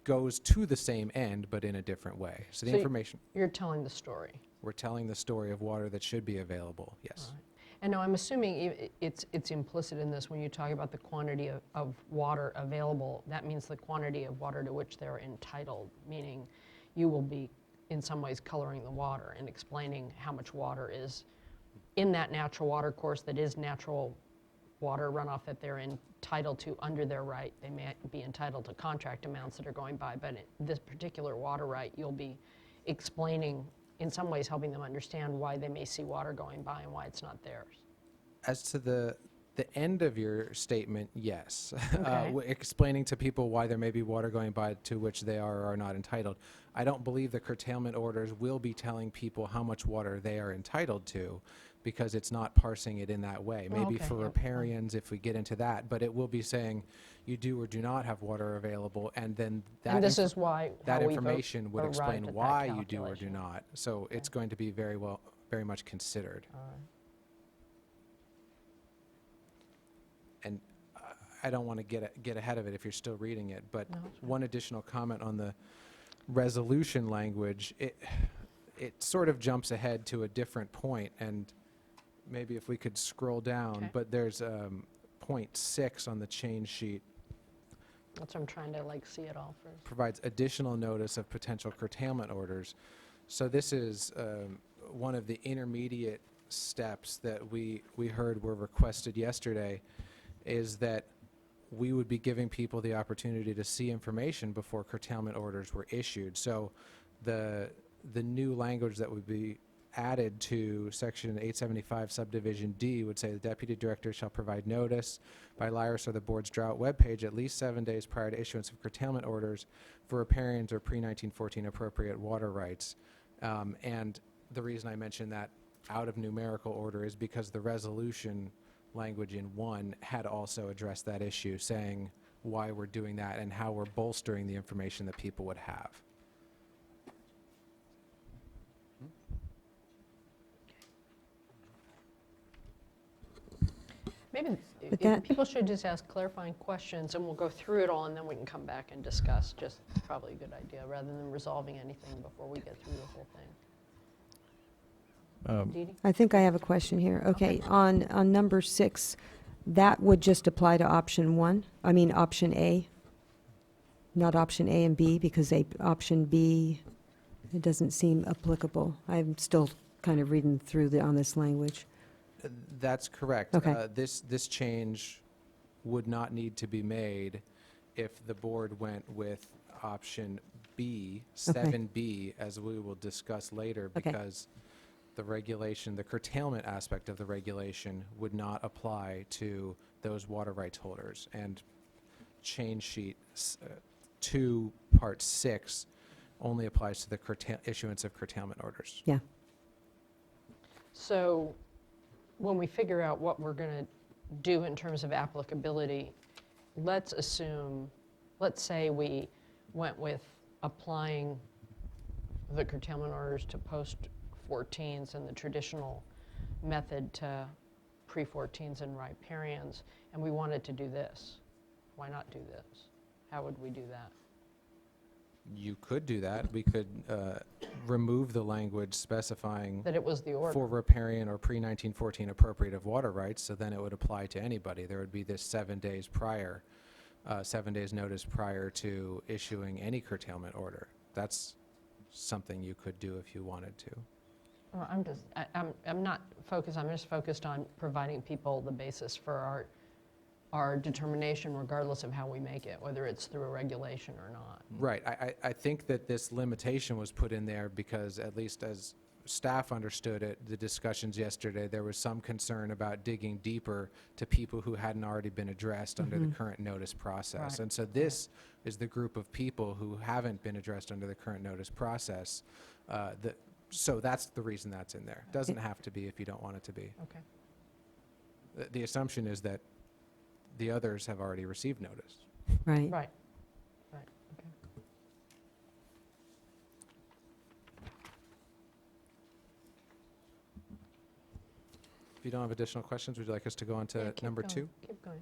goes to the same end but in a different way. So the information, You're telling the story. we're telling the story of water that should be available, yes. Right. And no, I'm assuming it's implicit in this when you talk about the quantity of water available, that means the quantity of water to which they're entitled, meaning you will be in some ways coloring the water and explaining how much water is in that natural water course that is natural water runoff that they're entitled to under their right. They may be entitled to contract amounts that are going by, but this particular water right, you'll be explaining, in some ways helping them understand why they may see water going by and why it's not theirs. As to the end of your statement, yes. Okay. Explaining to people why there may be water going by to which they are or are not entitled. I don't believe the curtailment orders will be telling people how much water they are entitled to because it's not parsing it in that way. Maybe Okay, for yep. riparians if we get into that, but it will be saying you do or do not have water available, and then that And this is why that how we've information would arrived explain at that why you do or do calculation. not. So it's going to be very much considered. And I don't want to get ahead of it if you're still reading it, but No, it's fine. one additional comment on the resolution language, it sort of jumps ahead to a different point, and maybe if we could scroll down, Okay. but there's point 6 on the change sheet That's what I'm trying to like see it all first. provides additional notice of potential curtailment orders. So this is one of the intermediate steps that we heard were requested yesterday, is that we would be giving people the opportunity to see information before curtailment orders were issued. So the new language that would be added to Section 875 Subdivision D would say the Deputy Director shall provide notice by LIRIS or the Board's drought webpage at least 7 days prior to issuance of curtailment orders for riparian or pre-1914 appropriate water rights. And the reason I mention that out of numerical order is because the resolution language in 1 had also addressed that issue, saying why we're doing that and how we're bolstering the information that people would have. Maybe But that- people should just ask clarifying questions, and we'll go through it all, and then we can come back and discuss. Just probably a good idea, rather than resolving anything before we get through the whole thing. Dee Dee? I think I have a question here. Okay, on number 6, that would just apply to option 1? I mean, option A? Not option A and B, because option B, it doesn't seem applicable. I'm still kind of reading through on this language. That's correct. Okay. This change would not need to be made if the board went with option B, 7B, as we will discuss later, Okay. because the regulation, the curtailment aspect of the regulation would not apply to those water rights holders. And change sheet 2, part 6 only applies to the issuance of curtailment orders. Yeah. So when we figure out what we're going to do in terms of applicability, let's say we went with applying the curtailment orders to post-14s and the traditional method to pre-14s and riparians, and we wanted to do this. Why not do this? How would we do that? You could do that. We could remove the language specifying That it was the order. for riparian or pre-1914 appropriative water rights, so then it would apply to anybody. There would be this 7 days prior, 7 days notice prior to issuing any curtailment order. That's something you could do if you wanted to. Well, I'm not focused, I'm just focused on providing people the basis for our determination regardless of how we make it, whether it's through a regulation or not. Right. I think that this limitation was put in there because, at least as staff understood it, the discussions yesterday, there was some concern about digging deeper to people who hadn't already been addressed under the current notice process. Right. And so this is the group of people who haven't been addressed under the current notice process. So that's the reason that's in there. Doesn't have to be if you don't want it to be. Okay. The assumption is that the others have already received notice. Right. Right. Right. Okay. If you don't have additional questions, would you like us to go on to Yeah, keep number going, 2? Keep going.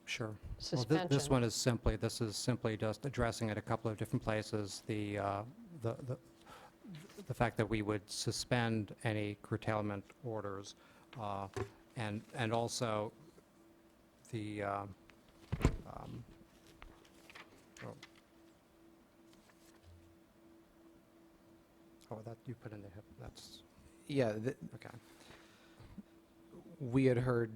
Sure. Well, Suspension. this one is simply just addressing at a couple of different places the fact that we would suspend any curtailment orders, and also the that you put in the that's Yeah, okay. we had heard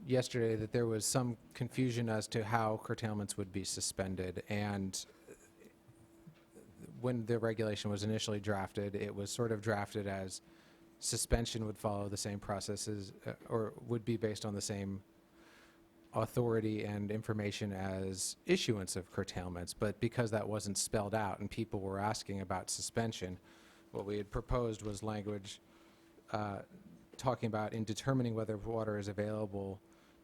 yesterday that there was some confusion as to how curtailments would be suspended, and when the regulation was initially drafted, it was sort of drafted as suspension would follow the same processes, or would be based on the same authority and information as issuance of curtailments. But because that wasn't spelled out and people were asking about suspension, what we had proposed was language talking about in determining whether water is available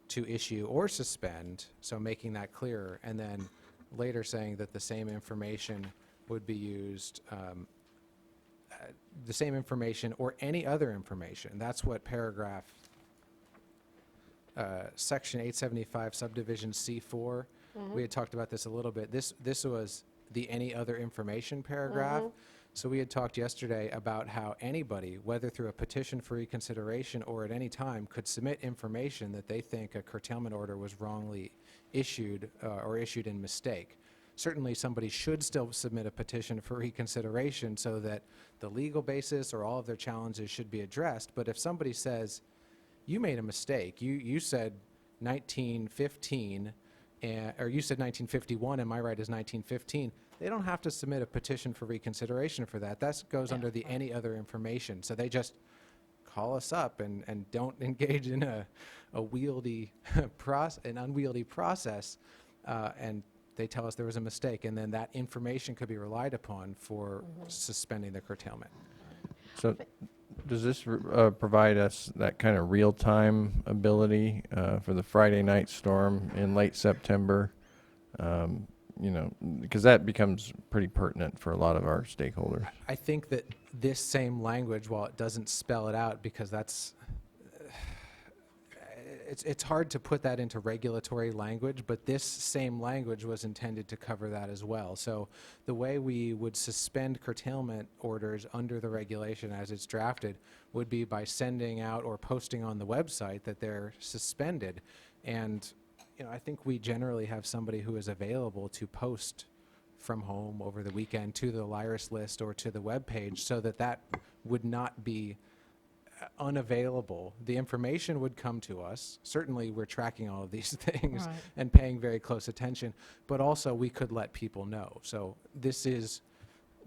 to issue or suspend, so making that clearer, and then later saying that the same information would be used, the same information or any other information. That's what paragraph, section 875 subdivision C4, we had talked about this a little bit. This was the any other information paragraph. So we had talked yesterday about how anybody, whether through a petition for reconsideration or at any time, could submit information that they think a curtailment order was wrongly issued or issued in mistake. Certainly somebody should still submit a petition for reconsideration so that the legal basis or all of their challenges should be addressed. But if somebody says, you made a mistake, you said 1915, or you said 1951 and my right is 1915, they don't have to submit a petition for reconsideration for that. That goes under the any other information. So they just call us up and don't engage in a wieldy an unwieldy process, and they tell us there was a mistake, and then that information could be relied upon for suspending the curtailment. So does this provide us that kind of real-time ability for the Friday night storm in late September? You know, because that becomes pretty pertinent for a lot of our stakeholders. I think that this same language, while it doesn't spell it out, because that's it's hard to put that into regulatory language, but this same language was intended to cover that as well. So the way we would suspend curtailment orders under the regulation as it's drafted would be by sending out or posting on the website that they're suspended. And you know, I think we generally have somebody who is available to post from home over the weekend to the LIRIS list or to the web page, so that that would not be unavailable. The information would come to us. Certainly we're tracking all of these things Right. and paying very close attention, but also we could let people know. So this is,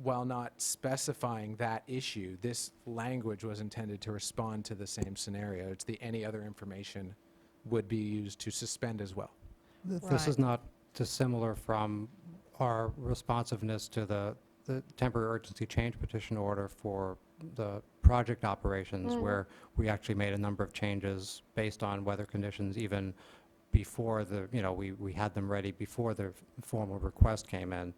while not specifying that issue, this language was intended to respond to the same scenario. It's the any other information would be used to suspend as well. This is not dissimilar from our responsiveness to the temporary urgency change petition order for the project operations, where we actually made a number of changes based on weather conditions even before the, you know, we had them ready before the formal request came in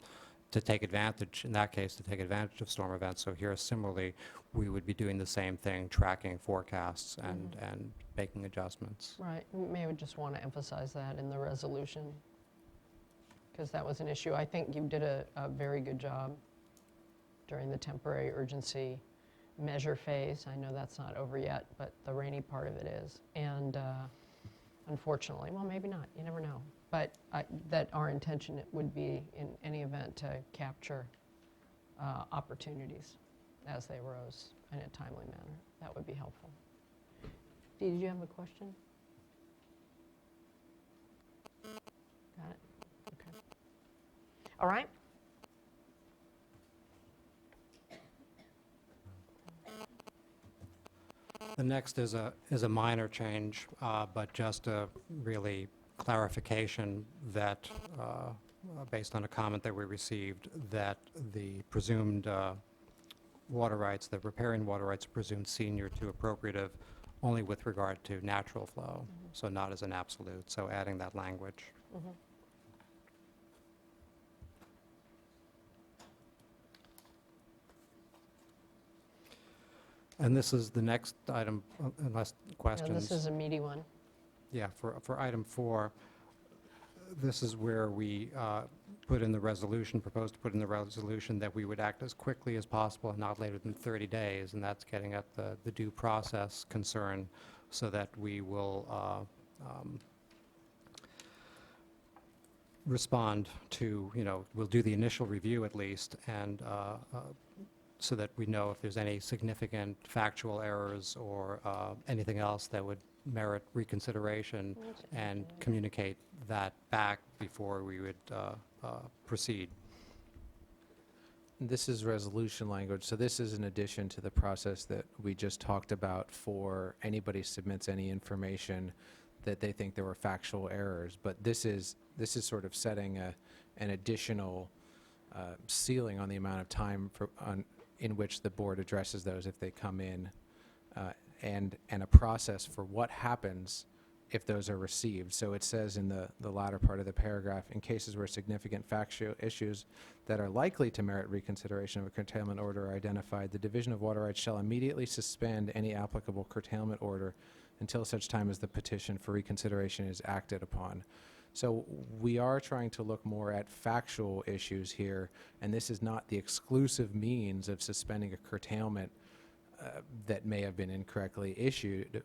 to take advantage, in that case, to take advantage of storm events. So here, similarly, we would be doing the same thing, tracking forecasts and making adjustments. Right, may would just want to emphasize that in the resolution, because that was an issue. I think you did a very good job during the temporary urgency measure phase. I know that's not over yet, but the rainy part of it is. And unfortunately, well, maybe not, you never know. But that our intention would be, in any event, to capture opportunities as they arose in a timely manner. That would be helpful. Dee, did you have a question? Got it? Okay. All right. The next is a minor change, but just a really clarification that, based on a comment that we received, that the presumed water rights, the riparian water rights are presumed senior to appropriative only with regard to natural flow, so not as an absolute, so adding that language. And this is the next item, unless questions. Yeah, this is a meaty one. Yeah, for item 4, this is where we put in the resolution, proposed to put in the resolution that we would act as quickly as possible and not later than 30 days, and that's getting at the due process concern, so that we will respond to, you know, we'll do the initial review at least, and so that we know if there's any significant factual errors or anything else that would merit reconsideration, and communicate that back before we would proceed. This is resolution language, so this is in addition to the process that we just talked about for anybody submits any information that they think there were factual errors. But this is sort of setting an additional ceiling on the amount of time in which the board addresses those if they come in, and a process for what happens if those are received. So it says in the latter part of the paragraph, in cases where significant factual issues that are likely to merit reconsideration of a curtailment order are identified, the Division of Water Rights shall immediately suspend any applicable curtailment order until such time as the petition for reconsideration is acted upon. So we are trying to look more at factual issues here, and this is not the exclusive means of suspending a curtailment that may have been incorrectly issued.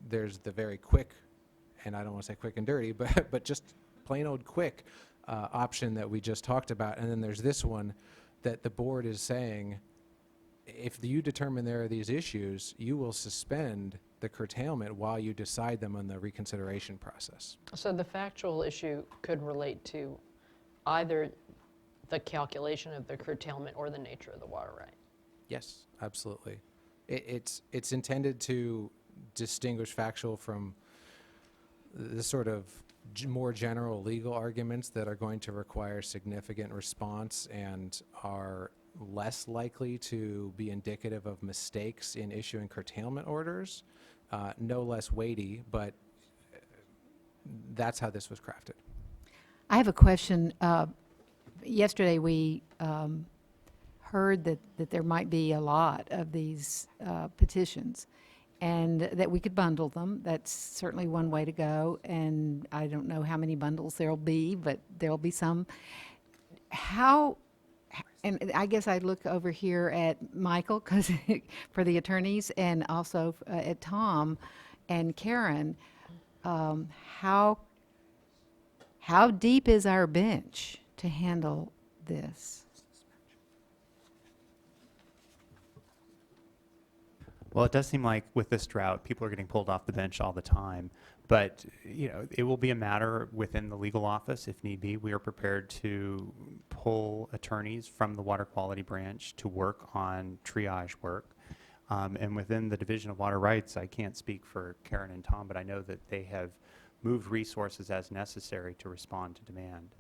There's the very quick, and I don't want to say quick and dirty, but just plain old quick option that we just talked about. And then there's this one that the board is saying, if you determine there are these issues, you will suspend the curtailment while you decide them on the reconsideration process. So the factual issue could relate to either the calculation of the curtailment or the nature of the water right. Yes, absolutely. It's intended to distinguish factual from the sort of more general legal arguments that are going to require significant response and are less likely to be indicative of mistakes in issuing curtailment orders, no less weighty, but that's how this was crafted. I have a question. Yesterday, we heard that there might be a lot of these petitions and that we could bundle them. That's certainly one way to go, and I don't know how many bundles there'll be, but there'll be some. How, and I guess I'd look over here at Michael 'cause for the attorneys, and also at Tom and Karen. How deep is our bench to handle this? Well, it does seem like with this drought, people are getting pulled off the bench all the time. But, it will be a matter within the legal office if need be. We are prepared to pull attorneys from the water quality branch to work on triage work. And within the Division of Water Rights, I can't speak for Karen and Tom, but I know that they have moved resources as necessary to respond to demand.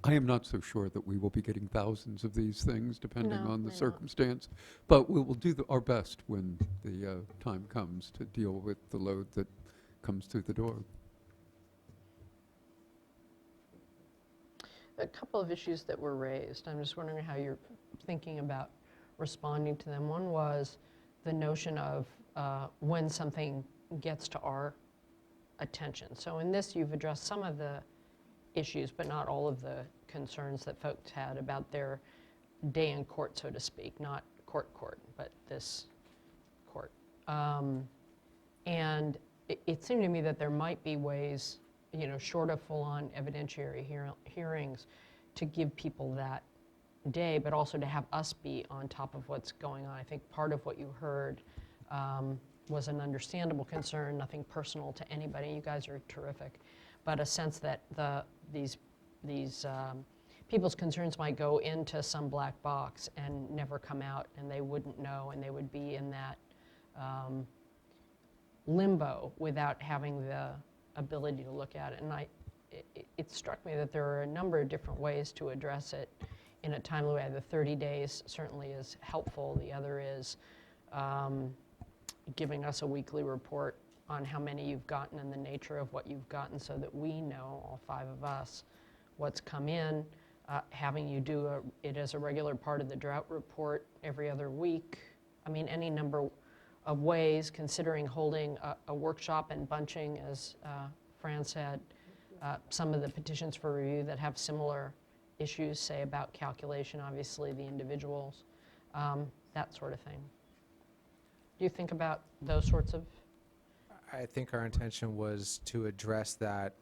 I am not so sure that we will be getting thousands of these things, depending No, on the we're not. circumstance. But we will do our best when the time comes to deal with the load that comes through the door. A couple of issues that were raised. I'm just wondering how you're thinking about responding to them. One was the notion of when something gets to our attention. So in this, you've addressed some of the issues, but not all of the concerns that folks had about their day in court, so to speak, not court, but this court. And it seemed to me that there might be ways, short of full-on evidentiary hearings, to give people that day, but also to have us be on top of what's going on. I think part of what you heard was an understandable concern, nothing personal to anybody. You guys are terrific. But a sense that these people's concerns might go into some black box and never come out, and they wouldn't know, and they would be in that limbo without having the ability to look at it. And it struck me that there are a number of different ways to address it in a timely way. The 30 days certainly is helpful. The other is giving us a weekly report on how many you've gotten and the nature of what you've gotten so that we know, all 5 of us, what's come in, having you do it as a regular part of the drought report every other week. I mean, any number of ways, considering holding a workshop and bunching, as Fran said, some of the petitions for review that have similar issues, say about calculation, obviously the individuals, that sort of thing. Do you think about those sorts of? I think our intention was to address that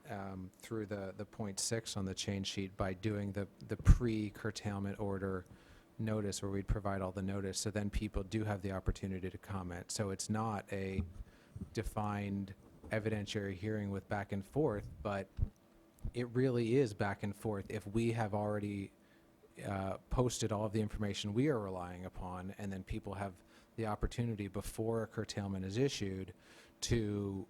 through the point 6 on the change sheet by doing the pre-curtailment order notice where we'd provide all the notice, so then people do have the opportunity to comment. So it's not a defined evidentiary hearing with back and forth, but it really is back and forth if we have already posted all of the information we are relying upon, and then people have the opportunity before a curtailment is issued to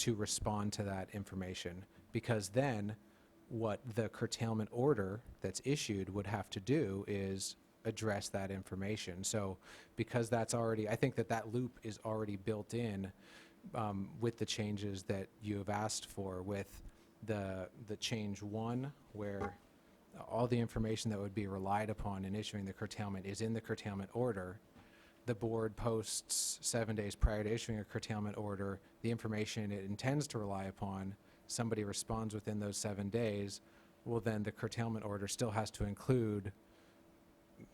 respond to that information, because then what the curtailment order that's issued would have to do is address that information. So because that's already, I think that loop is already built in with the changes that you have asked for, with the change 1, where all the information that would be relied upon in issuing the curtailment is in the curtailment order. the board posts 7 days prior to issuing a curtailment order, the information it intends to rely upon, somebody responds within those 7 days, well, then the curtailment order still has to include,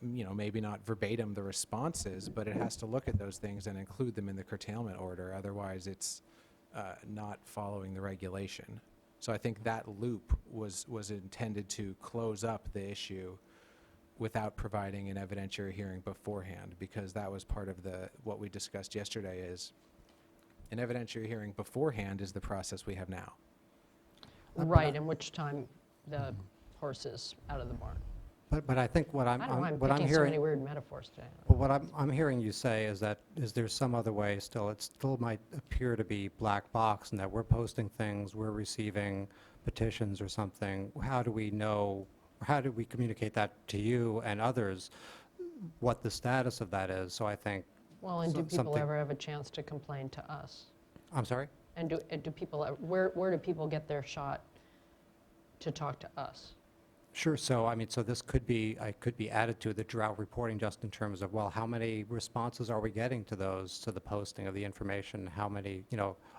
maybe not verbatim the responses, but it has to look at those things and include them in the curtailment order. Otherwise, it's not following the regulation. So I think that loop was intended to close up the issue without providing an evidentiary hearing beforehand, because that was part of what we discussed yesterday is an evidentiary hearing beforehand is the process we have now. Right, in which time the horse is out of the barn. But I think what I don't know why I'm what I'm picking so many hearing, weird metaphors today. well, what I'm hearing you say is that is there some other way still? It still might appear to be black box, and that we're posting things, we're receiving petitions or something. How do we know? How do we communicate that to you and others? What the status of that is? So I think. Well, and do people something- ever have a chance to complain to us? I'm sorry. And do people where do people get their shot to talk to us? Sure. So, I mean, so this could be added to the drought reporting just in terms of, well, how many responses are we getting to the posting of the information? How many,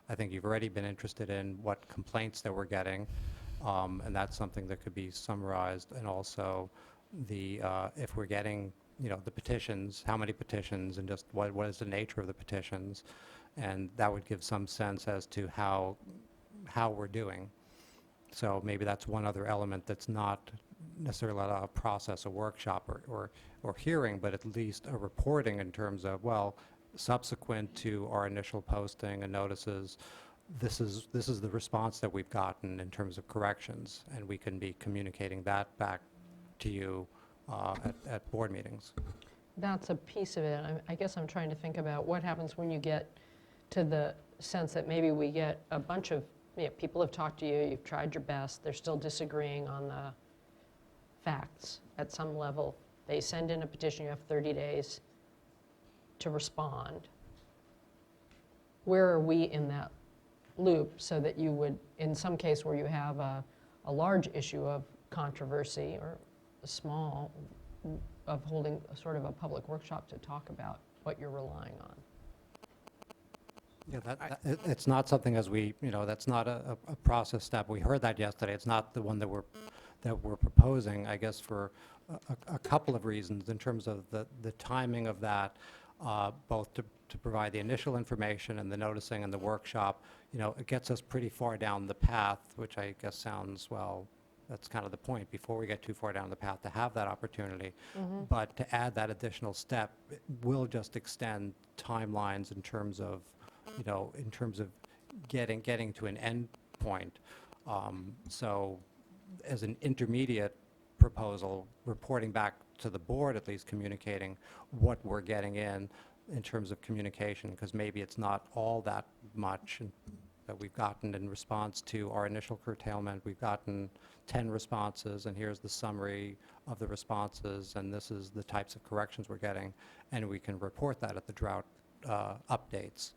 I think you've already been interested in what complaints that we're getting, and that's something that could be summarized. And also if we're getting, the petitions, how many petitions, and just what is the nature of the petitions? And that would give some sense as to how we're doing. So maybe that's one other element that's not necessarily a process, a workshop or hearing, but at least a reporting in terms of, well, subsequent to our initial posting and notices, this is the response that we've gotten in terms of corrections, and we can be communicating that back to you at board meetings. That's a piece of it. I guess I'm trying to think about what happens when you get to the sense that maybe we get a bunch of people have talked to you, you've tried your best, they're still disagreeing on the facts at some level. They send in a petition, you have 30 days to respond. Where are we in that loop so that you would, in some case where you have a large issue of controversy or a small, of holding a sort of a public workshop to talk about what you're relying on? Yeah, it's not something as we, that's not a process step. We heard that yesterday. It's not the one that we're proposing, I guess, for a couple of reasons in terms of the timing of that, both to provide the initial information and the noticing and the workshop. It gets us pretty far down the path, which I guess sounds, well, that's kind of the point, before we get too far down the path to have that opportunity. Mm-hmm. But to add that additional step will just extend timelines in terms of getting to an end point. So as an intermediate proposal, reporting back to the board, at least communicating what we're getting in terms of communication, because maybe it's not all that much that we've gotten in response to our initial curtailment. We've gotten 10 responses, and here's the summary of the responses, and this is the types of corrections we're getting, and we can report that at the drought updates.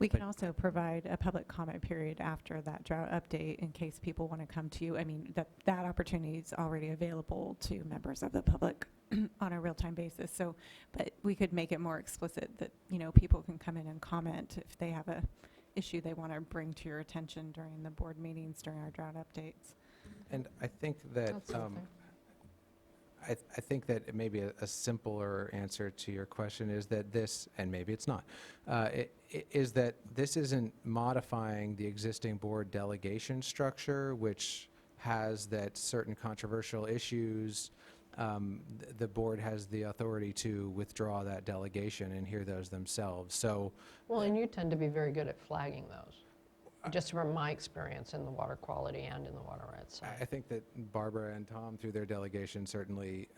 We can also provide a public comment period after that drought update in case people want to come to you. I mean, that opportunity is already available to members of the public on a real-time basis. So, but we could make it more explicit that, people can come in and comment if they have a issue they want to bring to your attention during the board meetings, during our drought updates. And I think that I think that maybe a simpler answer to your question is that this, and maybe it's not, is that this isn't modifying the existing board delegation structure, which has that certain controversial issues, the board has the authority to withdraw that delegation and hear those themselves. So, Well, and you tend to be very good at flagging those, just from my experience in the water quality and in the water rights side. I think that Barbara and Tom, through their delegation, certainly